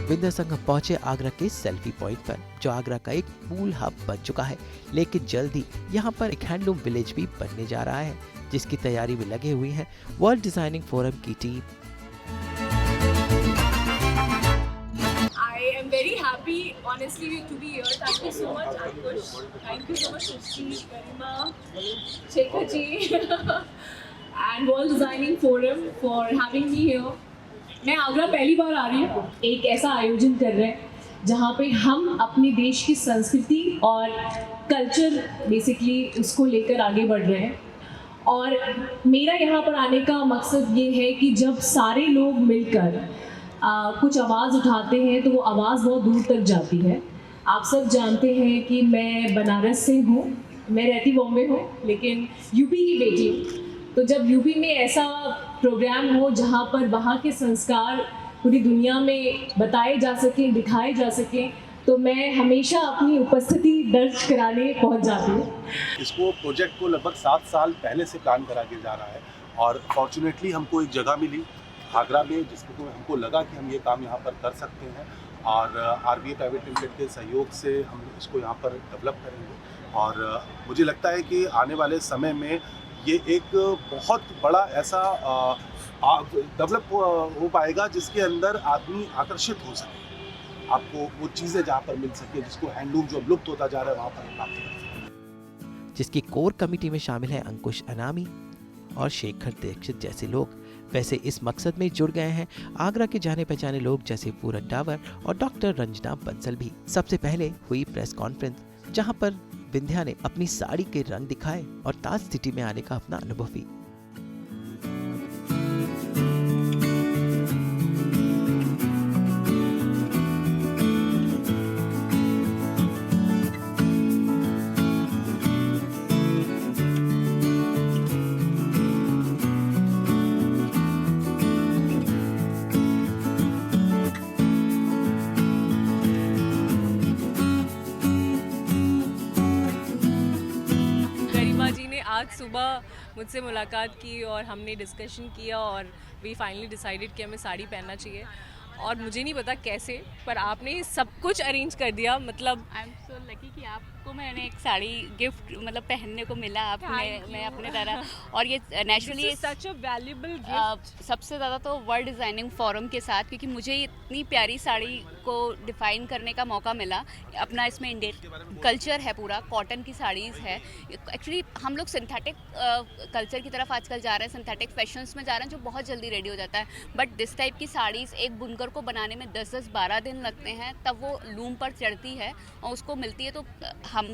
विंध्य संगम पहुंचे आगरा के selfie point पर, जो आगरा का एक कूल हब बन चुका है। लेकिन जल्द ही यहाँ पर एक हैंडलूम विलेज भी बनने जा रहा है, जिसकी तैयारी में लगे हुई है वर्ल्ड डिजाइनिंग फोरम की team. I am very happy, honestly, to be here. Thank you so much, Ankush. Thank you so much, Srishti, Garima, Shekhar ji, and World Designing Forum for having me here. मैं आगरा पहली बार आ रही हूँ। एक ऐसा आयोजन कर रहे हैं जहाँ पे हम अपने देश की संस्कृति और कल्चर बेसिकली उसको लेकर आगे बढ़ रहे हैं। और मेरा यहाँ पर आने का मकसद ये है कि जब सारे लोग मिलकर कुछ आवाज़ उठाते हैं तो वो आवाज़ बहुत दूर तक जाती है। आप सब जानते हैं कि मैं बनारस से हूँ, मैं रहती बॉम्बे हूँ, लेकिन यूपी की बेटी हूँ। तो जब यूपी में ऐसा प्रोग्राम हो जहाँ पर वहाँ के संस्कार पूरी दुनिया में बताए जा सकें, दिखाए जा सकें, तो मैं हमेशा अपनी उपस्थिति दर्ज कराने पहुँच जाती हूँ। इसको प्रोजेक्ट को लगभग 7 साल पहले से प्लान करा के जा रहा है और फॉर्चुनेटली हमको एक जगह मिली आगरा में, जिसको हमको लगा कि हम ये काम यहाँ पर कर सकते हैं और RBA प्राइवेट लिमिटेड के सहयोग से हम इसको यहाँ पर डेवलप करेंगे। और मुझे लगता है कि आने वाले समय में ये एक बहुत बड़ा ऐसा डेवलप हो पाएगा जिसके अंदर आदमी आकर्षित हो सके, आपको वो चीज़ें जहाँ पर मिल सके जिसको हैंडलूम जो लुप्त होता जा रहा है वहाँ पर प्राप्त कर सके। जिसकी कोर कमेटी में शामिल हैं अंकुश अनामी और शेखर दीक्षित जैसे लोग। वैसे इस मकसद में जुड़ गए हैं आगरा के जाने पहचाने लोग जैसे पूरन डावर और डॉक्टर रंजना बंसल भी। सबसे पहले हुई प्रेस कॉन्फ्रेंस, जहां पर विंध्या ने अपनी साड़ी के रंग दिखाए और ताज सिटी में आने का अपना अनुभव भी। आज सुबह मुझसे मुलाकात की और हमने डिस्कशन किया और वी फाइनली डिसाइडेड कि हमें साड़ी पहनना चाहिए। और मुझे नहीं पता कैसे, पर आपने सब कुछ अरेंज कर दिया। मतलब आई एम सो लकी कि आपको मैंने एक साड़ी गिफ्ट मतलब पहनने को मिला आपने, मैं अपने तरह। और ये नेचुरली सच अ वैल्यूएबल गिफ्ट। सबसे ज़्यादा तो वर्ल्ड डिज़ाइनिंग फोरम के साथ, क्योंकि मुझे इतनी प्यारी साड़ी को डिफ़ाइन करने का मौका मिला। अपना इसमें इंडियन कल्चर है, पूरा कॉटन की साड़ीज़ है। एक्चुअली हम लोग सिंथेटिक कल्चर की तरफ आजकल जा रहे हैं, सिंथेटिक फैशंस में जा रहे हैं, जो बहुत जल्दी रेडी हो जाता है। बट दिस टाइप की साड़ीज़ एक बुनकर को बनाने में 10-12 दिन लगते हैं, तब वो लूम पर चढ़ती है और उसको मिलती है। तो हम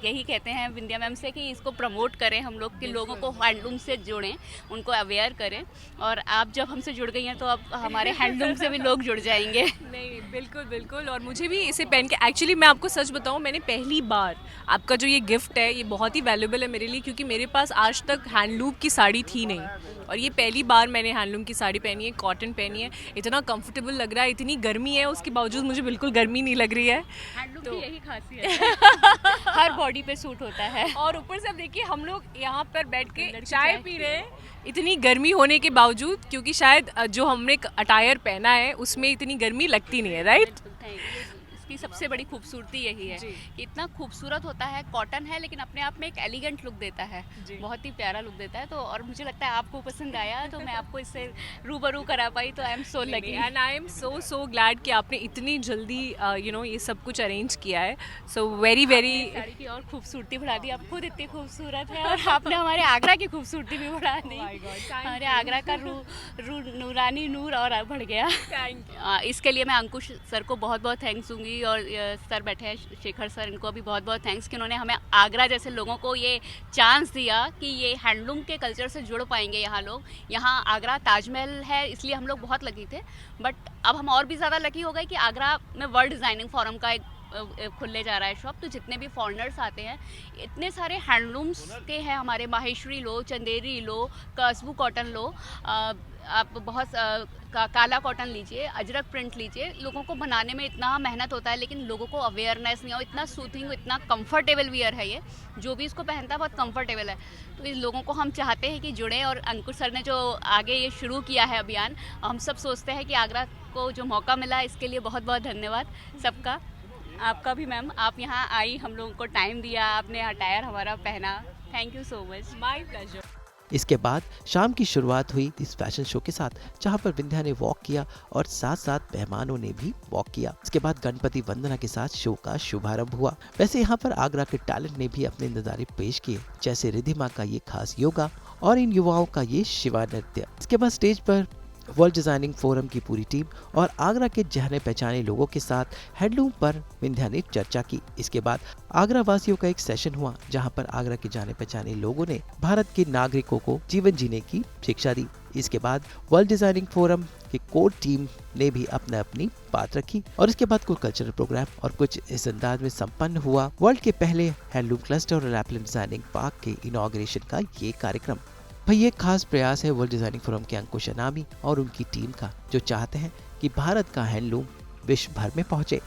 यही कहते हैं विंध्या मैम से कि इसको प्रमोट करें हम लोग, कि लोगों को हैंडलूम से जोड़ें, उनको अवेयर करें। और आप जब हमसे जुड़ गई हैं तो अब हमारे हैंडलूम से भी लोग जुड़ जाएंगे। नहीं, बिल्कुल बिल्कुल। और मुझे भी इसे पहन के, एक्चुअली मैं आपको सच बताऊं, मैंने पहली बार आपका जो ये गिफ्ट है ये बहुत ही वैल्यूएबल है मेरे लिए, क्योंकि मेरे पास आज तक हैंडलूम की साड़ी थी नहीं और ये पहली बार मैंने हैंडलूम की साड़ी पहनी है, कॉटन पहनी है। इतना कंफर्टेबल लग रहा है, इतनी गर्मी है उसके बावजूद मुझे बिल्कुल गर्मी नहीं लग रही है। हैंडलूम की यही खासियत है, हर बॉडी पे सूट होता है। और ऊपर से अब देखिए हम लोग यहाँ पर बैठ के चाय पी रहे हैं इतनी गर्मी होने के बावजूद, क्योंकि शायद जो हमने अटायर पहना है उसमें इतनी गर्मी लगती नहीं है। राइट, इसकी सबसे बड़ी खूबसूरती यही है कि इतना खूबसूरत होता है, कॉटन है लेकिन अपने आप में एक एलिगेंट लुक देता है, बहुत ही प्यारा लुक देता है। तो और मुझे लगता है आपको पसंद आया, तो मैं आपको इससे रूबरू करा पाई, तो I am so lucky and I am so glad कि आपने इतनी जल्दी ये सब कुछ अरेंज किया है। सो वेरी वेरी साड़ी की और खूबसूरती बढ़ा दी। आप खुद इतनी खूबसूरत है और आपने हमारे आगरा की खूबसूरती भी बढ़ा दी। हमारे आगरा का नूरानी नूर और बढ़ गया। इसके लिए मैं अंकुश सर को बहुत बहुत थैंक्स दूंगी, और सर बैठे हैं शेखर सर, इनको भी बहुत बहुत थैंक्स कि उन्होंने हमें आगरा जैसे लोगों को ये चांस दिया कि ये हैंडलूम के कल्चर से जुड़ पाएंगे यहाँ लोग। यहाँ आगरा ताजमहल है इसलिए हम लोग बहुत लकी थे, बट अब हम और भी ज़्यादा लकी हो गए कि आगरा में वर्ल्ड डिज़ाइनिंग फोरम का एक खुलने जा रहा है शॉप। तो जितने भी फॉरेनर्स आते हैं, इतने सारे हैंडलूम्स के हैं हमारे, माहेश्वरी लो, चंदेरी लो, कस्बू कॉटन लो, आप बहुत काला कॉटन लीजिए, अजरक प्रिंट लीजिए। लोगों को बनाने में इतना मेहनत होता है लेकिन लोगों को अवेयरनेस नहीं हो। इतना सूथिंग, इतना कंफर्टेबल वियर है ये, जो भी इसको पहनता है बहुत कंफर्टेबल है। तो इन लोगों को हम चाहते हैं कि जुड़ें, और अंकुश सर ने जो आगे ये शुरू किया है अभियान, हम सब सोचते हैं कि आगरा को जो मौका मिला इसके लिए बहुत बहुत धन्यवाद सबका। आपका भी मैम, आप यहाँ आई, हम लोगों को टाइम दिया, आपने अटायर हमारा पहना, thank you so much. My pleasure. इसके बाद शाम की शुरुआत हुई इस फैशन शो के साथ, जहां पर विंध्या ने वॉक किया और साथ साथ मेहमानों ने भी वॉक किया। इसके बाद गणपति वंदना के साथ शो का शुभारंभ हुआ। वैसे यहाँ पर आगरा के टैलेंट ने भी अपने नजारे पेश किए, जैसे रिधिमा का ये खास योगा और इन युवाओं का ये शिवा नृत्य। इसके बाद स्टेज पर वर्ल्ड डिजाइनिंग फोरम की पूरी टीम और आगरा के जाने पहचाने लोगों के साथ हैंडलूम पर विंध्या ने चर्चा की। इसके बाद आगरा वासियों का एक सेशन हुआ, जहां पर आगरा के जाने पहचाने लोगों ने भारत के नागरिकों को जीवन जीने की शिक्षा दी। इसके बाद वर्ल्ड डिजाइनिंग फोरम की कोर टीम ने भी अपनी बात रखी और इसके बाद कुछ कल्चरल प्रोग्राम और कुछ इस अंदाज में संपन्न हुआ वर्ल्ड के पहले हैंडलूम क्लस्टर और रैपलिन डिजाइनिंग पार्क के इनॉग्रेशन का ये कार्यक्रम। भाई ये खास प्रयास है वर्ल्ड डिजाइनिंग फोरम के अंकुश अनामी और उनकी टीम का, जो चाहते हैं कि भारत का हैंडलूम विश्व भर में पहुंचे।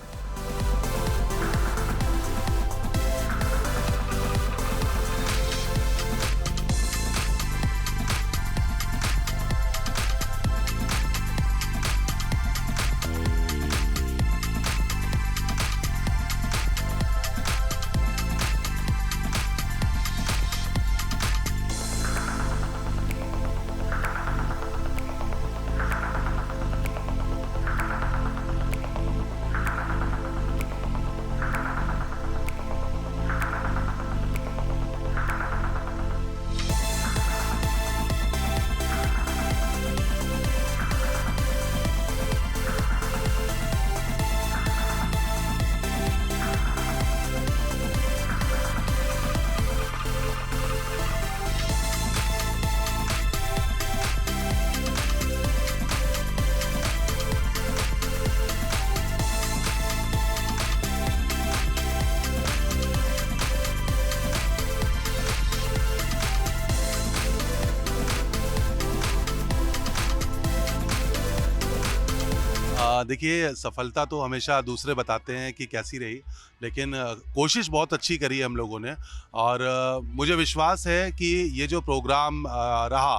देखिए, सफलता तो हमेशा दूसरे बताते हैं कि कैसी रही, लेकिन कोशिश बहुत अच्छी करी है हम लोगों ने। और मुझे विश्वास है कि ये जो प्रोग्राम रहा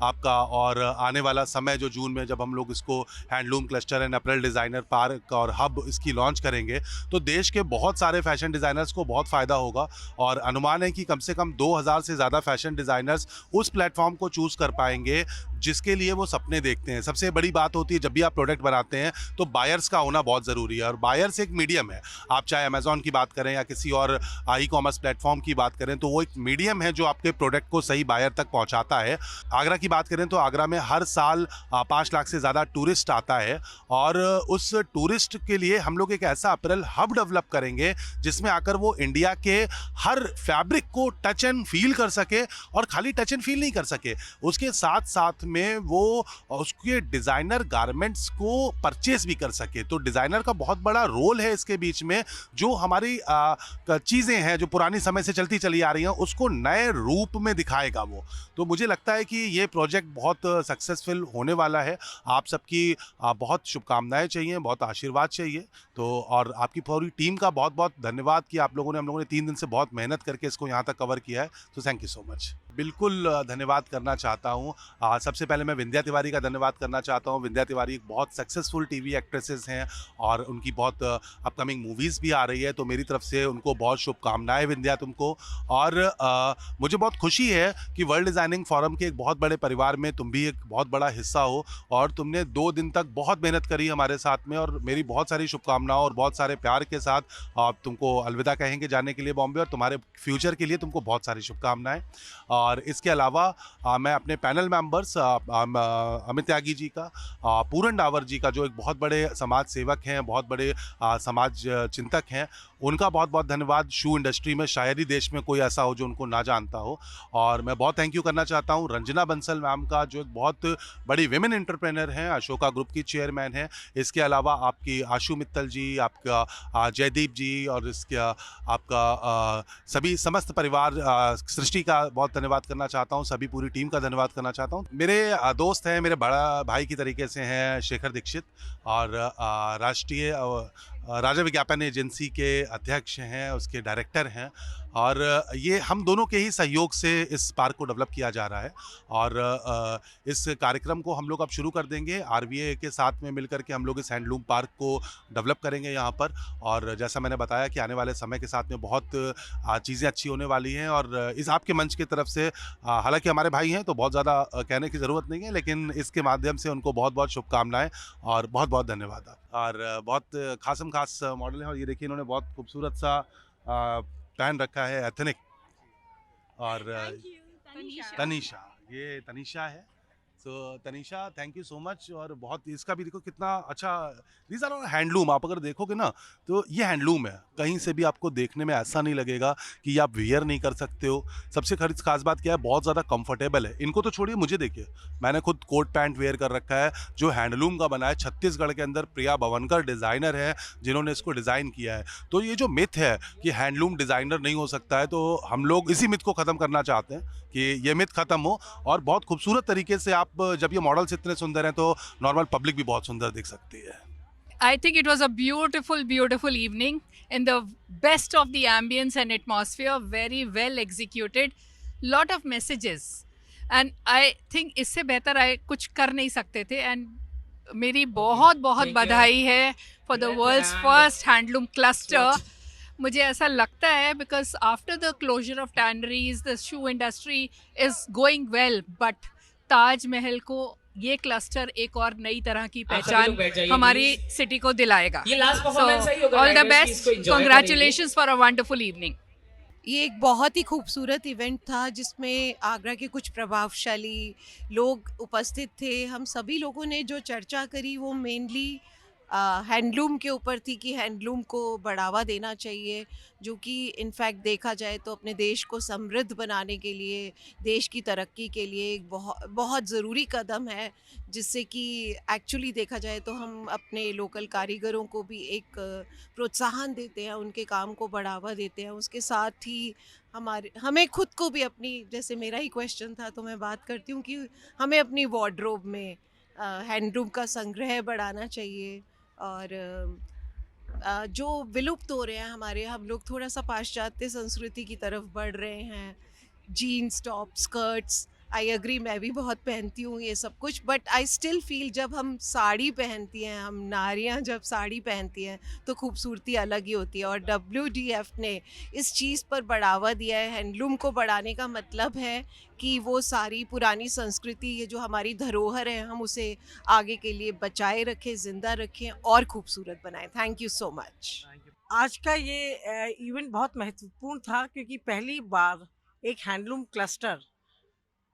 आपका, और आने वाला समय जो जून में जब हम लोग इसको handloom cluster and April designer park और हब इसकी लॉन्च करेंगे, तो देश के बहुत सारे फैशन डिज़ाइनर्स को बहुत फ़ायदा होगा। और अनुमान है कि कम से कम 2000 से ज़्यादा फैशन डिज़ाइनर्स उस प्लेटफॉर्म को चूज़ कर पाएंगे जिसके लिए वो सपने देखते हैं। सबसे बड़ी बात होती है, जब भी आप प्रोडक्ट बनाते हैं तो बायर्स का होना बहुत ज़रूरी है, और बायर्स एक मीडियम है। आप चाहे अमेज़ॉन की बात करें या किसी और ई कॉमर्स प्लेटफॉर्म की बात करें, तो वो एक मीडियम है जो आपके प्रोडक्ट को सही बायर तक पहुंचाता है। आगरा की बात करें तो आगरा में हर साल 5 लाख से ज़्यादा टूरिस्ट आता है, और उस टूरिस्ट के लिए हम लोग एक ऐसा अपरेल हब डेवलप करेंगे जिसमें आकर वो इंडिया के हर फैब्रिक को टच एंड फील कर सके, और खाली टच एंड फील नहीं कर सके, उसके साथ साथ में वो उसके डिज़ाइनर गारमेंट्स को परचेस भी कर सके। तो डिज़ाइनर का बहुत बड़ा रोल है इसके बीच में, जो हमारी चीज़ें हैं जो पुरानी समय से चलती चली आ रही हैं उसको नए रूप में दिखाएगा वो। तो मुझे लगता है कि ये प्रोजेक्ट बहुत सक्सेसफुल होने वाला है। आप सबकी बहुत शुभकामनाएं चाहिए, बहुत आशीर्वाद चाहिए। तो और आपकी पूरी टीम का बहुत बहुत धन्यवाद कि आप लोगों ने, हम लोगों ने 3 दिन से बहुत मेहनत करके इसको यहाँ तक कवर किया है। तो थैंक यू सो मच। बिल्कुल धन्यवाद करना चाहता हूँ। सबसे पहले मैं विंध्या तिवारी का धन्यवाद करना चाहता हूँ। विंध्या तिवारी एक बहुत सक्सेसफुल टीवी एक्ट्रेसेस हैं और उनकी बहुत अपकमिंग मूवीज़ भी आ रही है, तो मेरी तरफ से उनको बहुत शुभकामनाएं विंध्या तुमको। और मुझे बहुत खुशी है कि वर्ल्ड डिज़ाइनिंग फोरम के एक बहुत बड़े परिवार में तुम भी एक बहुत बड़ा हिस्सा हो, और तुमने 2 दिन तक बहुत मेहनत करी हमारे साथ में, और मेरी बहुत सारी शुभकामनाओं और बहुत सारे प्यार के साथ आप तुमको अलविदा कहेंगे जाने के लिए बॉम्बे, और तुम्हारे फ्यूचर के लिए तुमको बहुत सारी शुभकामनाएं। और इसके अलावा मैं अपने पैनल मेंबर्स अमित त्यागी जी का, पूरन डावर जी का, जो एक बहुत बड़े समाज सेवक हैं, बहुत बड़े समाज चिंतक हैं, उनका बहुत बहुत धन्यवाद। शू इंडस्ट्री में शायद ही देश में कोई ऐसा हो जो उनको ना जानता हो। और मैं बहुत थैंक यू करना चाहता हूँ रंजना बंसल मैम का, जो एक बहुत बड़ी विमेन एंटरप्रेनर हैं, अशोका ग्रुप की चेयरमैन हैं। इसके अलावा आपकी आशु मित्तल जी, आपका जयदीप जी, और इसके आपका सभी समस्त परिवार सृष्टि का बहुत धन्यवाद करना चाहता हूँ। सभी पूरी टीम का धन्यवाद करना चाहता हूँ। मेरे दोस्त हैं, मेरे बड़ा भाई की तरीके से हैं शेखर दीक्षित, और राष्ट्रीय राजा विज्ञापन एजेंसी के अध्यक्ष हैं, उसके डायरेक्टर हैं, और ये हम दोनों के ही सहयोग से इस पार्क को डेवलप किया जा रहा है। और इस कार्यक्रम को हम लोग अब शुरू कर देंगे। आरवीए के साथ में मिलकर के हम लोग इस हैंडलूम पार्क को डेवलप करेंगे यहाँ पर। और जैसा मैंने बताया कि आने वाले समय के साथ में बहुत चीज़ें अच्छी होने वाली हैं। और इस आपके मंच की तरफ से, हालांकि हमारे भाई हैं तो बहुत ज़्यादा कहने की ज़रूरत नहीं है, लेकिन इसके माध्यम से उनको बहुत बहुत शुभकामनाएँ और बहुत बहुत धन्यवाद। और बहुत खासम खास मॉडल है। और ये देखिए इन्होंने बहुत खूबसूरत सा पहन रखा है, एथनिक। और तनीषा, ये तनीषा है। So Tanisha, thank you so much. और बहुत इसका भी देखो कितना अच्छा, दीज आर हैंडलूम। आप अगर देखोगे ना तो ये हैंडलूम है, कहीं से भी आपको देखने में ऐसा नहीं लगेगा कि ये आप वियर नहीं कर सकते हो। सबसे खास बात क्या है, बहुत ज़्यादा कंफर्टेबल है। इनको तो छोड़िए, मुझे देखिए, मैंने खुद कोट पैंट वेयर कर रखा है जो हैंडलूम का बना है। छत्तीसगढ़ के अंदर प्रिया भवनकर डिज़ाइनर है जिन्होंने इसको डिज़ाइन किया है। तो ये जो मिथ है कि हैंडलूम डिज़ाइनर नहीं हो सकता है, तो हम लोग इसी मिथ को ख़त्म करना चाहते हैं कि ये मिथ ख़त्म हो। और बहुत खूबसूरत तरीके से आप, जब ये मॉडल्स इतने सुंदर हैं तो नॉर्मल पब्लिक भी बहुत सुंदर दिख सकती है। I think it was a beautiful, beautiful evening in the best of the ambience and atmosphere, very well executed, lot of messages, and I think इससे बेहतर I कुछ कर नहीं सकते थे। and मेरी बहुत बहुत बधाई है for the world's first handloom cluster। मुझे ऐसा लगता है because after the closure of tanneries, the shoe industry is going well, but Taj Mahal को ये क्लस्टर एक और नई तरह की पहचान हमारी सिटी को दिलाएगा। All the best, congratulations for a wonderful evening. ये एक बहुत ही खूबसूरत इवेंट था जिसमें आगरा के कुछ प्रभावशाली लोग उपस्थित थे। हम सभी लोगों ने जो चर्चा करी वो मेनली हैंडलूम के ऊपर थी कि हैंडलूम को बढ़ावा देना चाहिए, जो कि इनफैक्ट देखा जाए तो अपने देश को समृद्ध बनाने के लिए, देश की तरक्की के लिए एक बहुत ज़रूरी कदम है, जिससे कि एक्चुअली देखा जाए तो हम अपने लोकल कारीगरों को भी एक प्रोत्साहन देते हैं, उनके काम को बढ़ावा देते हैं। उसके साथ ही हमें खुद को भी अपनी, जैसे मेरा ही क्वेश्चन था तो मैं बात करती हूँ कि हमें अपनी वार्डरोब में हैंडलूम का संग्रह बढ़ाना चाहिए। और जो विलुप्त हो रहे हैं हमारे, हम लोग थोड़ा सा पाश्चात्य संस्कृति की तरफ बढ़ रहे हैं। Jeans, top, skirts, I agree, मैं भी बहुत पहनती हूँ ये सब कुछ, बट आई स्टिल फील जब हम साड़ी पहनती हैं, हम नारियाँ जब साड़ी पहनती हैं तो खूबसूरती अलग ही होती है। और WDF ने इस चीज़ पर बढ़ावा दिया है। हैंडलूम को बढ़ाने का मतलब है कि वो सारी पुरानी संस्कृति, ये जो हमारी धरोहर है, हम उसे आगे के लिए बचाए रखें, ज़िंदा रखें और खूबसूरत बनाएं। Thank you so much. आज का ये इवेंट बहुत महत्वपूर्ण था क्योंकि पहली बार एक हैंडलूम क्लस्टर,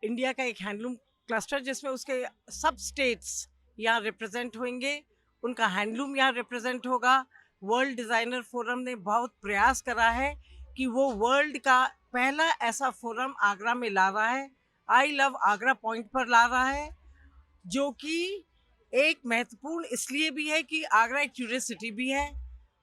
इंडिया का एक हैंडलूम क्लस्टर जिसमें उसके सब स्टेट्स यहाँ रिप्रेजेंट होंगे, उनका हैंडलूम यहाँ रिप्रेजेंट होगा। वर्ल्ड डिज़ाइनर फोरम ने बहुत प्रयास करा है कि वो वर्ल्ड का पहला ऐसा फोरम आगरा में ला रहा है, आई लव आगरा पॉइंट पर ला रहा है, जो कि एक महत्वपूर्ण इसलिए भी है कि आगरा एक टूरिस्ट सिटी भी है।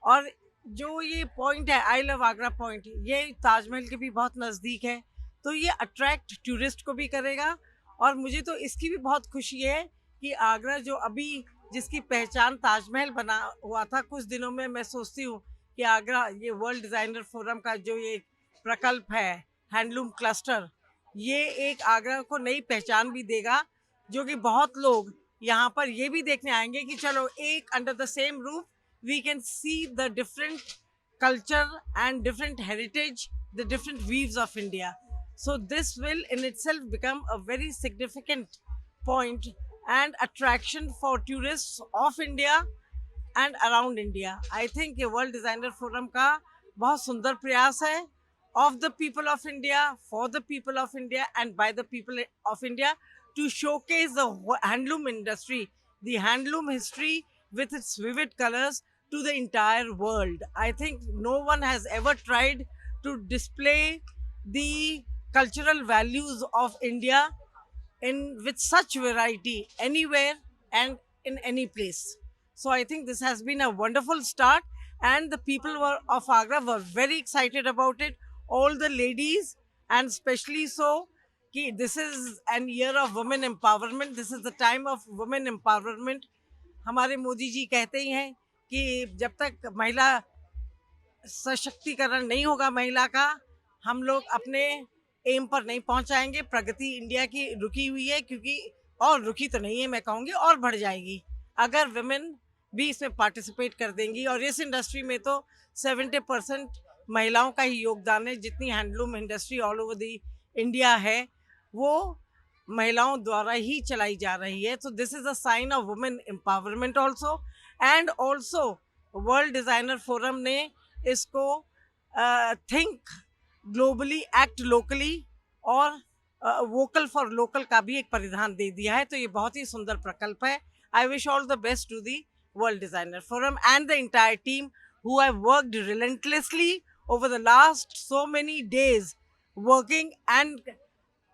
और जो ये पॉइंट है, आई लव आगरा पॉइंट, ये ताजमहल के भी बहुत नज़दीक है, तो ये अट्रैक्ट टूरिस्ट को भी करेगा। और मुझे तो इसकी भी बहुत खुशी है कि आगरा जो अभी जिसकी पहचान ताजमहल बना हुआ था, कुछ दिनों में मैं सोचती हूँ कि आगरा ये वर्ल्ड डिज़ाइनर फोरम का जो ये प्रकल्प है हैंडलूम क्लस्टर, ये एक आगरा को नई पहचान भी देगा, जो कि बहुत लोग यहाँ पर ये भी देखने आएंगे कि चलो एक under the same roof we can see the different culture and different heritage, the different weaves of India. So this will in itself become a very significant point and attraction for tourists of India and around India. I think ये World Designer Forum का बहुत सुंदर प्रयास है, of the people of India, for the people of India and by the people of India, to showcase the handloom industry, the handloom history with its vivid colors to the entire world. I think no one has ever tried to display the cultural values of India with such variety anywhere and in any place. So I think this has been a wonderful start, and the people of Agra were very excited about it. All the ladies, and especially so, this is an year of women empowerment. This is the time of women empowerment. हमारे मोदी जी कहते ही हैं कि जब तक महिला सशक्तिकरण नहीं होगा महिला का, हम लोग अपने एम पर नहीं पहुंचाएंगे। प्रगति इंडिया की रुकी हुई है, क्योंकि और रुकी तो नहीं है, मैं कहूँगी और बढ़ जाएगी अगर वुमेन भी इसमें पार्टिसिपेट कर देंगी। और इस इंडस्ट्री में तो 70% महिलाओं का ही योगदान है। जितनी handloom industry all over the India है वो महिलाओं द्वारा ही चलाई जा रही है। तो this is a sign of women empowerment also. And also world designer forum ने इसको थिंक ग्लोबली एक्ट लोकली और वोकल फॉर लोकल का भी एक परिधान दे दिया है। तो ये बहुत ही सुंदर प्रकल्प है। I wish all the best to the world designer forum and the entire team who have worked relentlessly over the last so many days, working and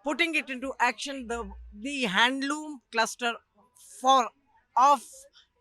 putting it into action, the handloom cluster of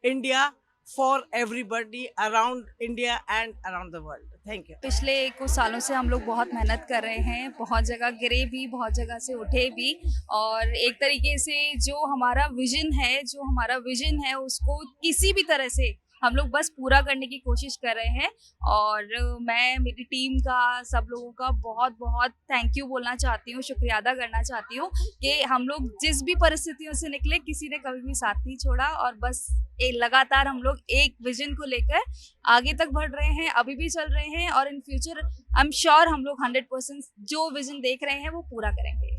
India for everybody around India and around the world. Thank you. पिछले कुछ सालों से हम लोग बहुत मेहनत कर रहे हैं, बहुत जगह गिरे भी, बहुत जगह से उठे भी, और एक तरीके से जो हमारा विजन है उसको किसी भी तरह से हम लोग बस पूरा करने की कोशिश कर रहे हैं। और मैं मेरी टीम का, सब लोगों का बहुत बहुत थैंक यू बोलना चाहती हूँ, शुक्रिया अदा करना चाहती हूँ कि हम लोग जिस भी परिस्थितियों से निकले किसी ने कभी भी साथ नहीं छोड़ा, और बस लगातार हम लोग एक विजन को लेकर आगे तक बढ़ रहे हैं, अभी भी चल रहे हैं, और in future I am sure हम लोग 100% जो विजन देख रहे हैं वो पूरा करेंगे।